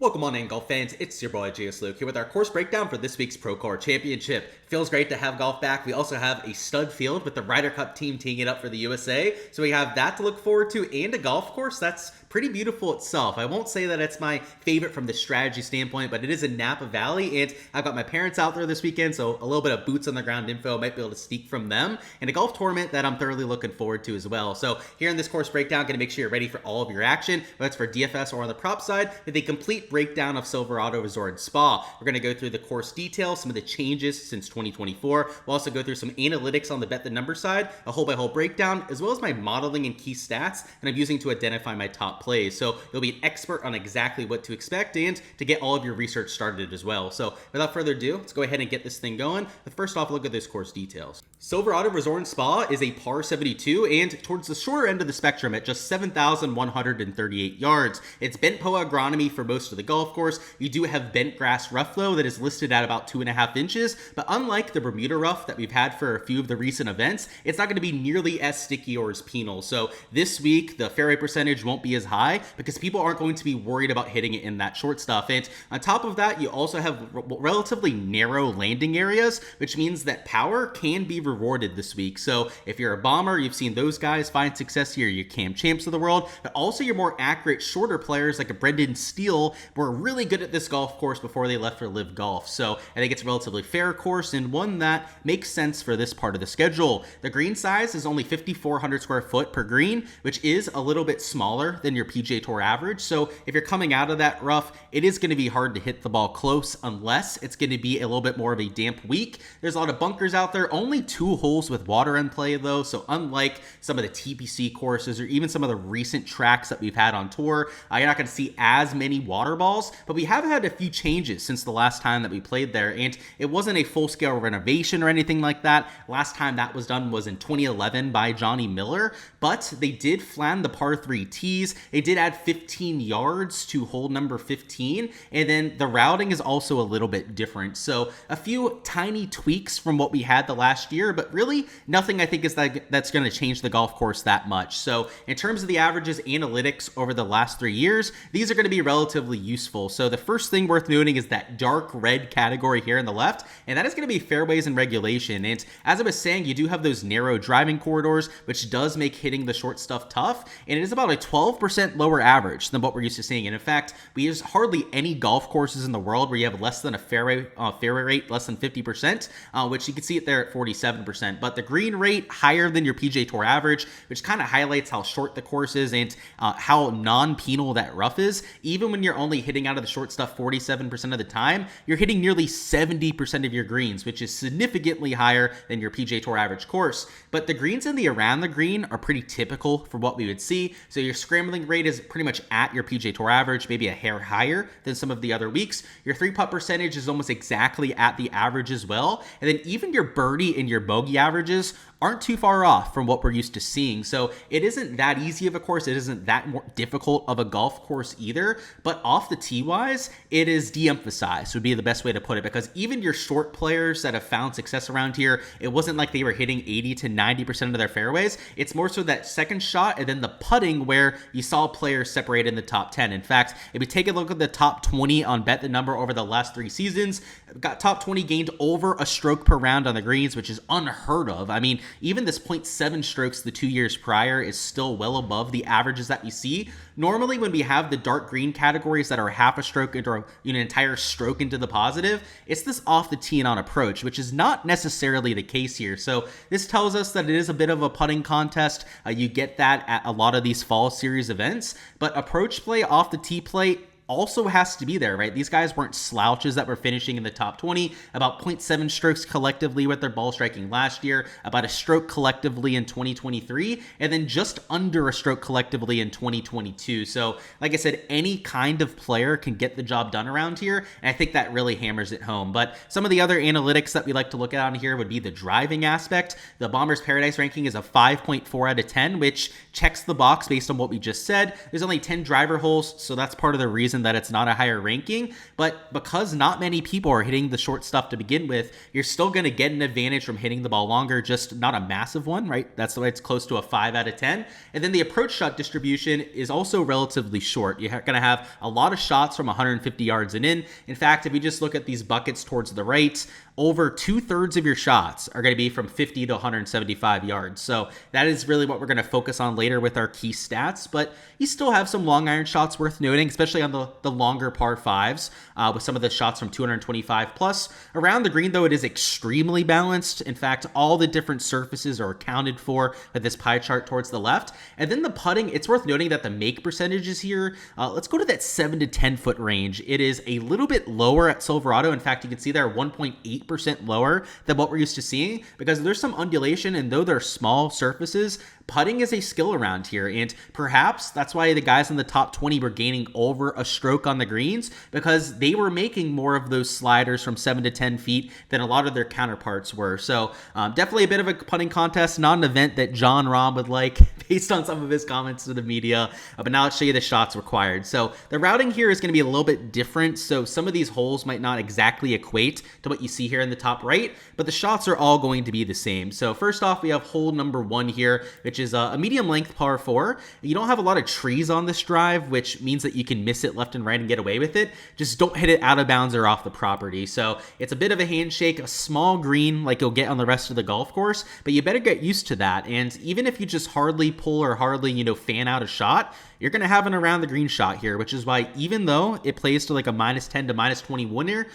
Welcome on in, golf fans. It's your boy Gsluke here with our course breakdown for this week's Procore Championship. Feels great to have golf back. We also have a stud field with the Ryder Cup team teeing it up for the USA. So we have that to look forward to and a golf course that's pretty beautiful itself. I won't say that it's my favorite from the strategy standpoint, but it is in Napa Valley, and I've got my parents out there this weekend, so a little bit of boots on the ground info might be able to speak from them, and a golf tournament that I'm thoroughly looking forward to as well. So here in this course breakdown, going to make sure you're ready for all of your action, whether it's for DFS or on the prop side, with a complete breakdown of Silverado Resort Spa. We're going to go through the course details, some of the changes since 2024. We'll also go through some analytics on the bet the number side, a hole-by-hole breakdown, as well as my modeling and key stats that I'm using to identify my top plays. So you'll be an expert on exactly what to expect and to get all of your research started as well. So without further ado, let's go ahead and get this thing going. But first off, look at this course details. Silverado Resort Spa is a par 72 and towards the shorter end of the spectrum at just 7,138 yards. It's bent POA agronomy for most of the golf course. You do have bent grass rough though that is listed at about 2.5 inches, but unlike the Bermuda rough that we've had for a few of the recent events, it's not going to be nearly as sticky or as penal. So this week, the fairway percentage won't be as high because people aren't going to be worried about hitting it in that short stuff. And on top of that, you also have relatively narrow landing areas, which means that power can be rewarded this week. So if you're a bomber, you've seen those guys find success here, your Cam Champs of the world, but also your more accurate, shorter players like a Brendan Steele were really good at this golf course before they left for Live Golf. So I think it's a relatively fair course and one that makes sense for this part of the schedule. The green size is only 5,400 square foot per green, which is a little bit smaller than your PGA Tour average. So if you're coming out of that rough, it is going to be hard to hit the ball close unless it's going to be a little bit more of a damp week. There's a lot of bunkers out there, only 2 holes with water in play though. So unlike some of the TPC courses or even some of the recent tracks that we've had on tour, you're not going to see as many water balls, but we have had a few changes since the last time that we played there. And it wasn't a full-scale renovation or anything like that. Last time that was done was in 2011 by Johnny Miller, but they did flatten the par 3 tees. They did add 15 yards to hole number 15, and then the routing is also a little bit different. So a few tiny tweaks from what we had the last year, but really nothing I think is that's going to change the golf course that much. So in terms of the averages analytics over the last 3 years, these are going to be relatively useful. So the first thing worth noting is that dark red category here on the left, and that is going to be fairways and regulation. And as I was saying, you do have those narrow driving corridors, which does make hitting the short stuff tough, and it is about a 12% lower average than what we're used to seeing. And in fact, we use hardly any golf courses in the world where you have less than a fairway rate, less than 50%, which you can see it there at 47%. But the green rate higher than your PGA Tour average, which kind of highlights how short the course is and how non-penal that rough is. Even when you're only hitting out of the short stuff 47% of the time, you're hitting nearly 70% of your greens, which is significantly higher than your PGA Tour average course. But the greens in the around the green are pretty typical for what we would see. So your scrambling rate is pretty much at your PGA Tour average, maybe a hair higher than some of the other weeks. Your 3-putt percentage is almost exactly at the average as well. And then even your birdie and your bogey averages aren't too far off from what we're used to seeing. So it isn't that easy of a course. It isn't that more difficult of a golf course either. But off the tee wise, it is de-emphasized would be the best way to put it, because even your short players that have found success around here, it wasn't like they were hitting 80 to 90% of their fairways. It's more so that second shot and then the putting where you saw players separate in the top 10. In fact, if we take a look at the top 20 on Bet the Number over the last 3 seasons, got top 20 gained over a stroke per round on the greens, which is unheard of. I mean, even this 0.7 strokes the 2 years prior is still well above the averages that we see. Normally, when we have the dark green categories that are half a stroke into an entire stroke into the positive, it's this off the tee and on approach, which is not necessarily the case here. So this tells us that it is a bit of a putting contest. You get that at a lot of these fall series events, but approach play, off the tee play, also has to be there, right? These guys weren't slouches that were finishing in the top 20, about 0.7 strokes collectively with their ball striking last year, about a stroke collectively in 2023, and then just under a stroke collectively in 2022. So like I said, any kind of player can get the job done around here, and I think that really hammers it home. But some of the other analytics that we like to look at on here would be the driving aspect. The Bombers Paradise ranking is a 5.4 out of 10, which checks the box based on what we just said. There's only 10 driver holes, so that's part of the reason reason that it's not a higher ranking, but because not many people are hitting the short stuff to begin with, you're still going to get an advantage from hitting the ball longer, just not a massive one, right? That's why it's close to a 5 out of 10. And then the approach shot distribution is also relatively short. You're going to have a lot of shots from 150 yards and in. In fact, if you just look at these buckets towards the right, over 2/3 of your shots are going to be from 50 to 175 yards. So that is really what we're going to focus on later with our key stats. But you still have some long iron shots worth noting, especially on the longer par 5s with some of the shots from 225 plus. Around the green, though, it is extremely balanced. In fact, all the different surfaces are accounted for with this pie chart towards the left. And then the putting, it's worth noting that the make percentages here, let's go to that 7 to 10 foot range. It is a little bit lower at Silverado. In fact, you can see there 1.8% lower than what we're used to seeing because there's some undulation, and though they're small surfaces, putting is a skill around here, and perhaps that's why the guys in the top 20 were gaining over a stroke on the greens, because they were making more of those sliders from 7 to 10 feet than a lot of their counterparts were. So definitely a bit of a putting contest, not an event that John Rahm would like based on some of his comments to the media, but now let's show you the shots required. So the routing here is going to be a little bit different, so some of these holes might not exactly equate to what you see here in the top right, but the shots are all going to be the same. So first off, we have hole number 1 here, which is a medium length par 4. You don't have a lot of trees on this drive, which means that you can miss it left and right and get away with it. Just don't hit it out of bounds or off the property. So it's a bit of a handshake, a small green like you'll get on the rest of the golf course, but you better get used to that. And even if you just hardly pull or hardly, fan out a shot, you're going to have an around the green shot here, which is why even though it plays to like a -10 to -21 here,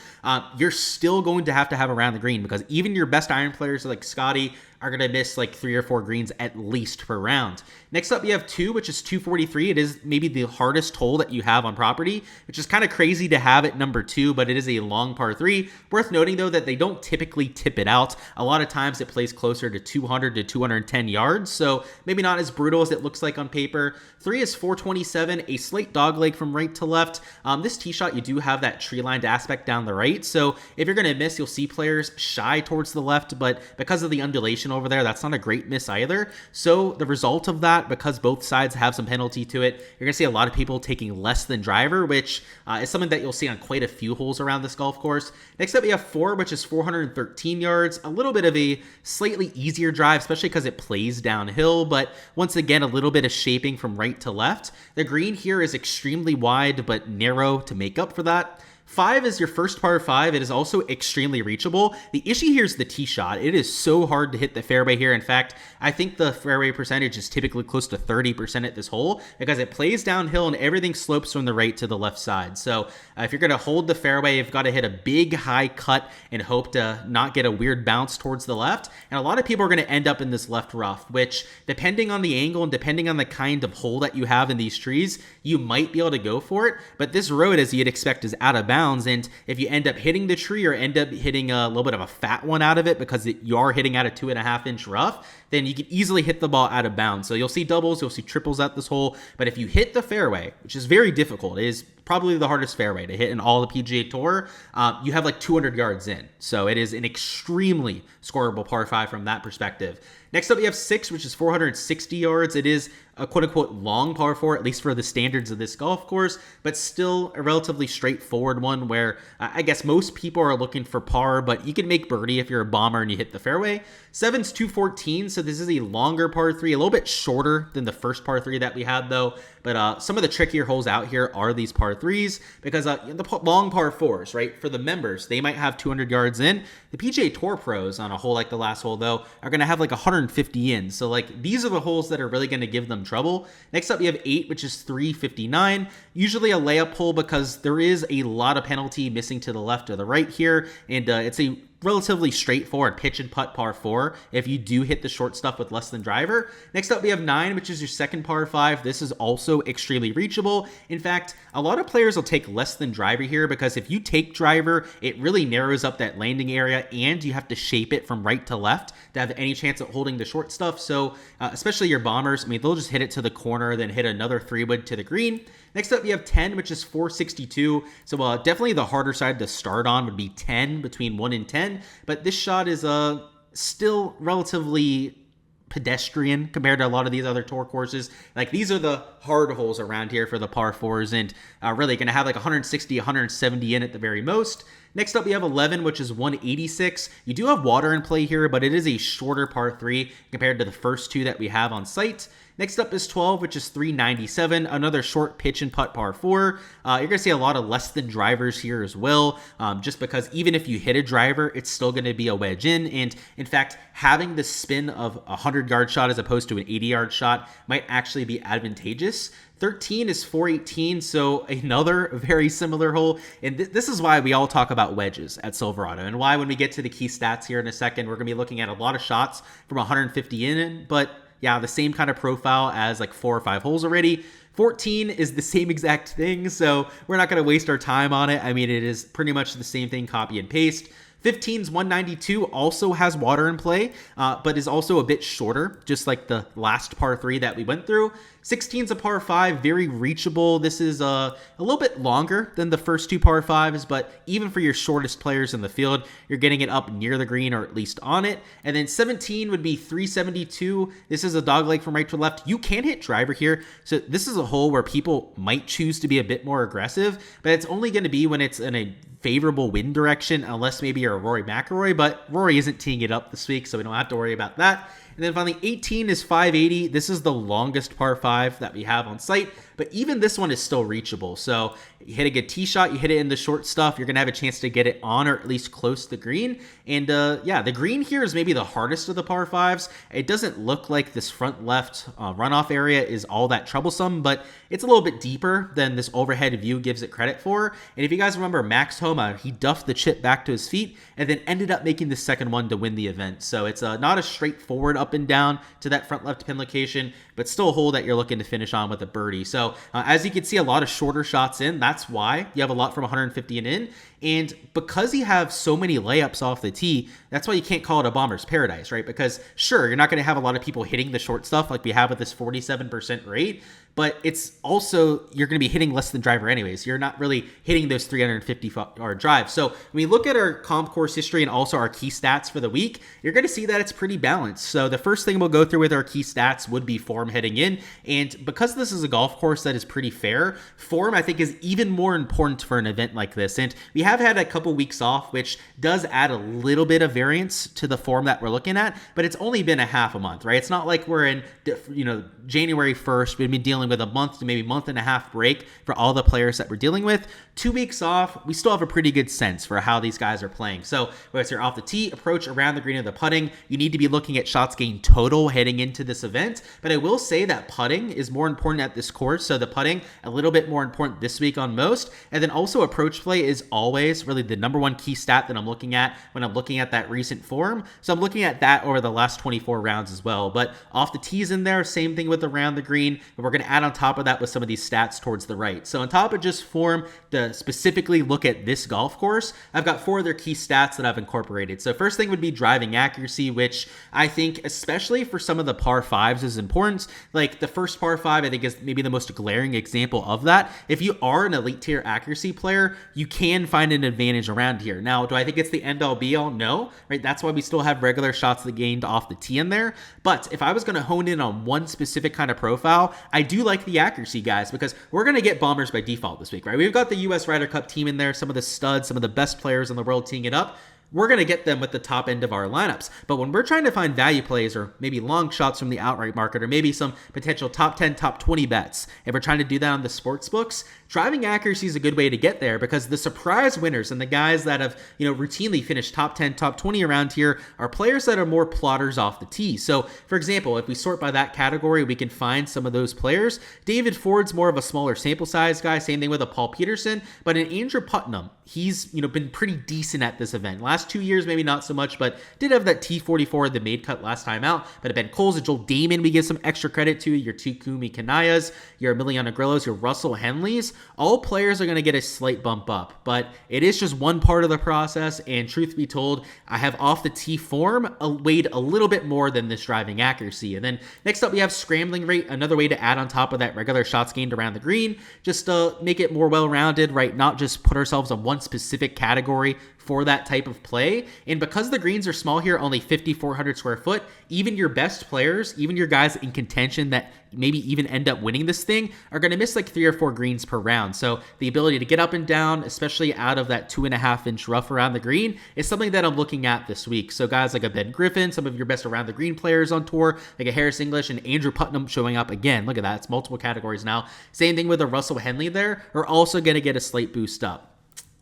you're still going to have around the green, because even your best iron players like Scotty are going to miss like 3 or 4 greens at least per round. Next up, you have 2, which is 243. It is maybe the hardest hole that you have on property, which is kind of crazy to have at number 2, but it is a long par 3. Worth noting, though, that they don't typically tip it out. A lot of times it plays closer to 200 to 210 yards, so maybe not as brutal as it looks like on paper. 3 is 427, a slight dogleg from right to left. This tee shot, you do have that tree-lined aspect down the right, so if you're going to miss, you'll see players shy towards the left, but because of the undulation over there, that's not a great miss either. So the result of that, because both sides have some penalty to it, you're going to see a lot of people taking less than driver, which is something that you'll see on quite a few holes around this golf course. Next up, we have 4, which is 413 yards. A little bit of a slightly easier drive, especially because it plays downhill, but once again, a little bit of shaping from right to left. The green here is extremely wide, but narrow to make up for that. 5 is your first par 5. It is also extremely reachable. The issue here is the tee shot. It is so hard to hit the fairway here. In fact, I think the fairway percentage is typically close to 30% at this hole, because it plays downhill and everything slopes from the right to the left side. So if you're going to hold the fairway, you've got to hit a big high cut and hope to not get a weird bounce towards the left. And a lot of people are going to end up in this left rough, which, depending on the angle and depending on the kind of hole that you have in these trees, you might be able to go for it. But this road, as you'd expect, is out of bounds. And if you end up hitting the tree or end up hitting a little bit of a fat one out of it, because you are hitting at a 2.5-inch rough, then you can easily hit the ball out of bounds. So you'll see doubles, you'll see triples at this hole. But if you hit the fairway, which is very difficult, it is probably the hardest fairway to hit in all the PGA Tour, you have like 200 yards in. So it is an extremely scoreable par 5 from that perspective. Next up, we have 6, which is 460 yards. It is a quote-unquote long par 4, at least for the standards of this golf course, but still a relatively straightforward one where I guess most people are looking for par, but you can make birdie if you're a bomber and you hit the fairway. 7's 214, so this is a longer par 3, a little bit shorter than the first par 3 that we had, though. But some of the trickier holes out here are these par 3s, because the long par 4s, right, for the members, they might have 200 yards in. The PGA Tour pros on a hole like the last hole, though, are going to have like 150 in. So like these are the holes that are really going to give them trouble. Next up, we have 8, which is 359. Usually a layup hole, because there is a lot of penalty missing to the left or the right here, and it's a relatively straightforward pitch and putt par 4 if you do hit the short stuff with less than driver. Next up, we have 9, which is your second par 5. This is also extremely reachable. In fact, a lot of players will take less than driver here, because if you take driver, it really narrows up that landing area, and you have to shape it from right to left to have any chance at holding the short stuff. So especially your bombers, I mean, they'll just hit it to the corner, then hit another 3-wood to the green. Next up, you have 10, which is 462. So definitely the harder side to start on would be 10, between 1 and 10. But this shot is still relatively pedestrian compared to a lot of these other tour courses. Like, these are the hard holes around here for the par 4s, and really going to have like 160, 170 in at the very most. Next up, we have 11, which is 186. You do have water in play here, but it is a shorter par 3 compared to the first two that we have on site. Next up is 12, which is 397, another short pitch and putt par 4. You're going to see a lot of less than drivers here as well, just because even if you hit a driver, it's still going to be a wedge in. And in fact, having the spin of a 100-yard shot as opposed to an 80-yard shot might actually be advantageous. 13 is 418, so another very similar hole. And this is why we all talk about wedges at Silverado, and why when we get to the key stats here in a second, we're going to be looking at a lot of shots from 150 in, but yeah, the same kind of profile as like 4 or 5 holes already. 14 is the same exact thing, so we're not going to waste our time on it. I mean, it is pretty much the same thing, copy and paste. 15's 192, also has water in play, but is also a bit shorter, just like the last par 3 that we went through. 16's a par 5, very reachable. This is a little bit longer than the first 2 par 5s, but even for your shortest players in the field, you're getting it up near the green or at least on it. And then 17 would be 372. This is a dogleg from right to left. You can hit driver here, so this is a hole where people might choose to be a bit more aggressive, but it's only going to be when it's in a favorable wind direction, unless maybe you're a Rory McIlroy, but Rory isn't teeing it up this week, so we don't have to worry about that. And then finally, 18 is 580. This is the longest par 5 that we have on site, but even this one is still reachable. So you hit a good tee shot, you hit it in the short stuff, you're going to have a chance to get it on or at least close to the green. And yeah, the green here is maybe the hardest of the par 5s. It doesn't look like this front left runoff area is all that troublesome, but it's a little bit deeper than this overhead view gives it credit for. And if you guys remember Max Homa, he duffed the chip back to his feet and then ended up making the second one to win the event. So it's not a straightforward up and down to that front left pin location, but still a hole that you're looking to finish on with a birdie. So as you can see, a lot of shorter shots in. That's why you have a lot from 150 and in. And because you have so many layups off the tee, that's why you can't call it a bomber's paradise, right? Because sure, you're not going to have a lot of people hitting the short stuff like we have with this 47% rate, but it's also, you're going to be hitting less than driver anyways. You're not really hitting those 350-yard drives. So when we look at our comp course history and also our key stats for the week, you're going to see that it's pretty balanced. So the first thing we'll go through with our key stats would be form heading in. And because this is a golf course that is pretty fair, form I think is even more important for an event like this. And we have had a couple weeks off, which does add a little bit of variance to the form that we're looking at, but it's only been a half a month, right? It's not like we're in, January 1st, we've been dealing with a month to maybe month and a half break for all the players that we're dealing with. 2 weeks off, we still have a pretty good sense for how these guys are playing. So whether you're off the tee, approach, around the green, or the putting, you need to be looking at shots gained total heading into this event. But I will say that putting is more important at this course. So the putting, a little bit more important this week on most. And then also approach play is always really the number one key stat that I'm looking at when I'm looking at that recent form. So I'm looking at that over the last 24 rounds as well. But off the tees in there, same thing with around the green. But we're going to add on top of that with some of these stats towards the right. So on top of just form, to specifically look at this golf course, I've got 4 other key stats that I've incorporated. So first thing would be driving accuracy, which I think, especially for some of the par 5s, is important. Like the first par 5, I think is maybe the most glaring example of that. If you are an elite tier accuracy player, you can find an advantage around here. Now, do I think it's the end all be all? No, right? That's why we still have regular shots that gained off the tee in there. But if I was going to hone in on one specific kind of profile, I do like the accuracy guys, because we're going to get bombers by default this week, right? We've got the US Ryder Cup team in there, some of the studs, some of the best players in the world teeing it up. We're going to get them with the top end of our lineups. But when we're trying to find value plays or maybe long shots from the outright market or maybe some potential top 10, top 20 bets, if we're trying to do that on the sports books, driving accuracy is a good way to get there, because the surprise winners and the guys that have, routinely finished top 10, top 20 around here are players that are more plotters off the tee. So for example, if we sort by that category, we can find some of those players. David Ford's more of a smaller sample size guy. Same thing with a Paul Peterson, but in Andrew Putnam, he's, been pretty decent at this event. Last 2 years, maybe not so much, but did have that T44 the made cut last time out. But Ben Coles, Joel Damon, we give some extra credit to. Your Takumi Kanayas, your Emiliano Grillos, your Russell Henleys, all players are going to get a slight bump up, but it is just one part of the process. And truth be told, I have off the tee form weighed a little bit more than this driving accuracy. And then next up, we have scrambling rate, another way to add on top of that regular shots gained around the green, just to make it more well-rounded, right? Not just put ourselves on one specific category for that type of play. And because the greens are small here, only 5,400 square foot, even your best players, even your guys in contention that maybe even end up winning this thing, are going to miss like 3 or 4 greens per round. So the ability to get up and down, especially out of that 2.5-inch rough around the green, is something that I'm looking at this week. So guys like a Ben Griffin, some of your best around the green players on tour, like a Harris English and Andrew Putnam showing up again. Look at that. It's multiple categories now. Same thing with a Russell Henley there. Are also going to get a slight boost up.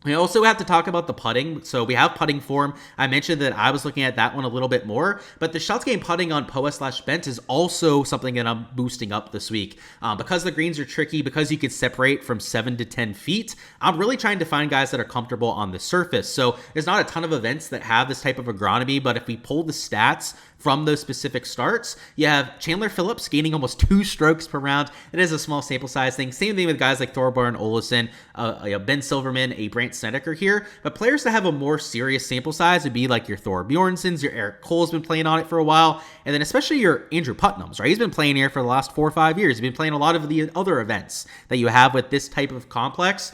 We also have to talk about the putting. So we have putting form. I mentioned that I was looking at that one a little bit more, but the shots game putting on POA/Bent is also something that I'm boosting up this week. Because the greens are tricky, because you can separate from 7 to 10 feet, I'm really trying to find guys that are comfortable on the surface. So there's not a ton of events that have this type of agronomy, but if we pull the stats from those specific starts, you have Chandler Phillips gaining almost 2 strokes per round. It is a small sample size thing. Same thing with guys like Thorbjorn Olesen, Ben Silverman, a Brant Snedeker here. But players that have a more serious sample size would be like your Thor Bjornsons, your Eric Cole's been playing on it for a while, and then especially your Andrew Putnams, right? He's been playing here for the last 4 or 5 years. He's been playing a lot of the other events that you have with this type of complex.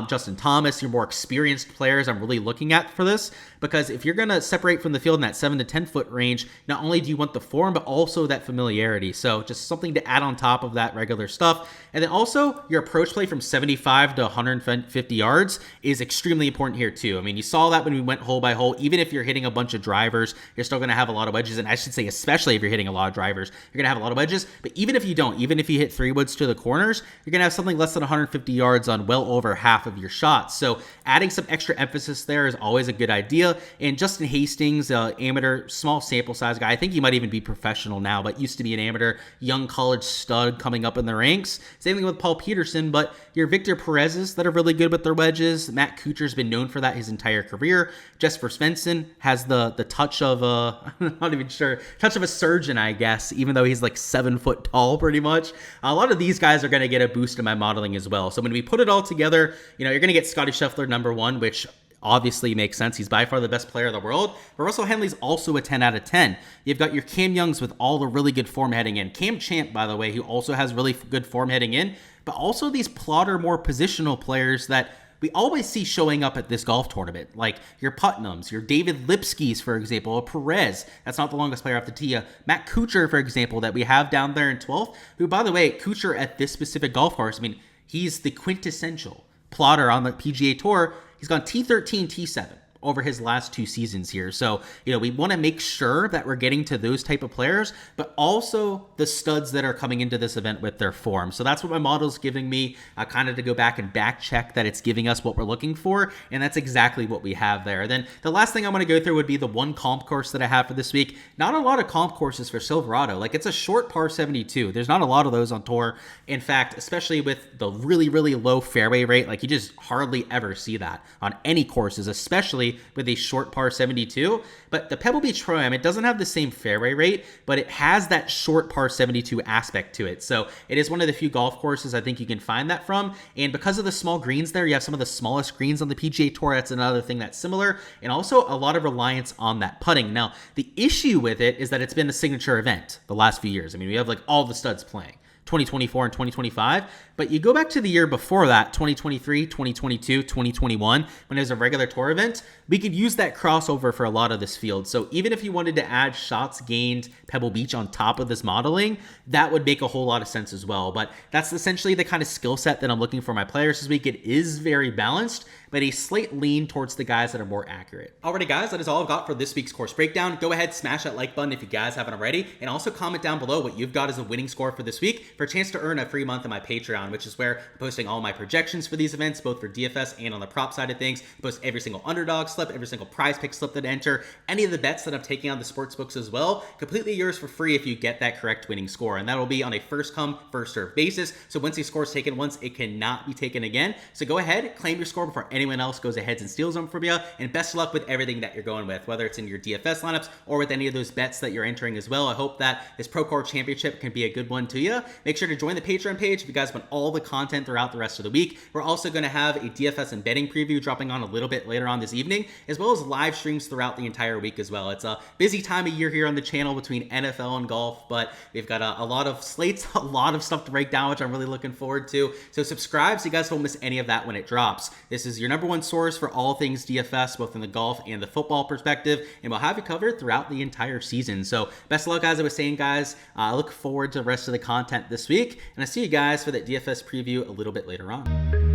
Justin Thomas, your more experienced players I'm really looking at for this, because if you're going to separate from the field in that 7 to 10 foot range, not only do you want the form, but also that familiarity. So just something to add on top of that regular stuff. And then also your approach play from 75 to 150 yards is extremely important here too. I mean, you saw that when we went hole by hole. Even if you're hitting a bunch of drivers, you're still going to have a lot of wedges. And I should say, especially if you're hitting a lot of drivers, you're going to have a lot of wedges. But even if you don't, even if you hit 3 woods to the corners, you're going to have something less than 150 yards on well over half of your shots. So adding some extra emphasis there is always a good idea. And Justin Hastings, amateur, small sample size guy, I think he might even be professional now, but used to be an amateur, young college stud coming up in the ranks. Same thing with Paul Peterson, but your Victor Perez's that are really good with their wedges. Matt Kuchar's been known for that his entire career. Jesper Svensson has the touch of I'm not even sure, touch of a surgeon, I guess, even though he's like 7 foot tall pretty much. A lot of these guys are going to get a boost in my modeling as well. So when we put it all together, you're going to get Scotty Scheffler number 1, which obviously makes sense. He's by far the best player in the world. But Russell Henley's also a 10 out of 10. You've got your Cam Youngs with all the really good form heading in. Cam Champ, by the way, who also has really good form heading in. But also these plotter, more positional players that we always see showing up at this golf tournament, like your Putnams, your David Lipskis, for example, a Perez. That's not the longest player off the tee. Matt Kuchar, for example, that we have down there in 12th, who, by the way, Kuchar at this specific golf course, I mean, he's the quintessential plotter on the PGA Tour. He's gone T13, T7 over his last 2 seasons here. So, we want to make sure that we're getting to those type of players, but also the studs that are coming into this event with their form. So that's what my model's giving me, kind of to go back and back check that it's giving us what we're looking for. And that's exactly what we have there. Then the last thing I'm going to go through would be the one comp course that I have for this week. Not a lot of comp courses for Silverado. Like, it's a short par 72. There's not a lot of those on tour. In fact, especially with the really, really low fairway rate, like you just hardly ever see that on any courses, especially with a short par 72. But the Pebble Beach Pro-Am, it doesn't have the same fairway rate, but it has that short par 72 aspect to it. So it is one of the few golf courses I think you can find that from. And because of the small greens there, you have some of the smallest greens on the PGA Tour. That's another thing that's similar. And also a lot of reliance on that putting. Now, the issue with it is that it's been a signature event the last few years. I mean, we have like all the studs playing. 2024 and 2025, but you go back to the year before that, 2023, 2022, 2021, when it was a regular tour event, we could use that crossover for a lot of this field. So even if you wanted to add shots gained Pebble Beach on top of this modeling, that would make a whole lot of sense as well. But that's essentially the kind of skill set that I'm looking for my players this week. It is very balanced, but a slight lean towards the guys that are more accurate. Alrighty guys, that is all I've got for this week's course breakdown. Go ahead, smash that like button if you guys haven't already, and also comment down below what you've got as a winning score for this week for a chance to earn a free month on my Patreon, which is where I'm posting all my projections for these events, both for DFS and on the prop side of things. I post every single underdog slip, every single prize pick slip that I enter, any of the bets that I'm taking on the sports books as well, completely yours for free if you get that correct winning score. And that will be on a first come, first serve basis. So once your score is taken once, it cannot be taken again. So go ahead, claim your score before anyone else goes ahead and steals them from you. And best of luck with everything that you're going with, whether it's in your DFS lineups or with any of those bets that you're entering as well. I hope that this Procore Championship can be a good one to you. Make sure to join the Patreon page if you guys want all the content throughout the rest of the week. We're also going to have a DFS and betting preview dropping on a little bit later on this evening. racing, as well as live streams throughout the entire week as well. It's a busy time of year here on the channel between NFL and golf, but we've got a lot of slates, a lot of stuff to break down, which I'm really looking forward to. So subscribe so you guys don't miss any of that when it drops. This is your #1 source for all things DFS, both in the golf and the football perspective, and we'll have you covered throughout the entire season. So best of luck, as I was saying, guys. I look forward to the rest of the content this week, and I see you guys for that DFS preview a little bit later on.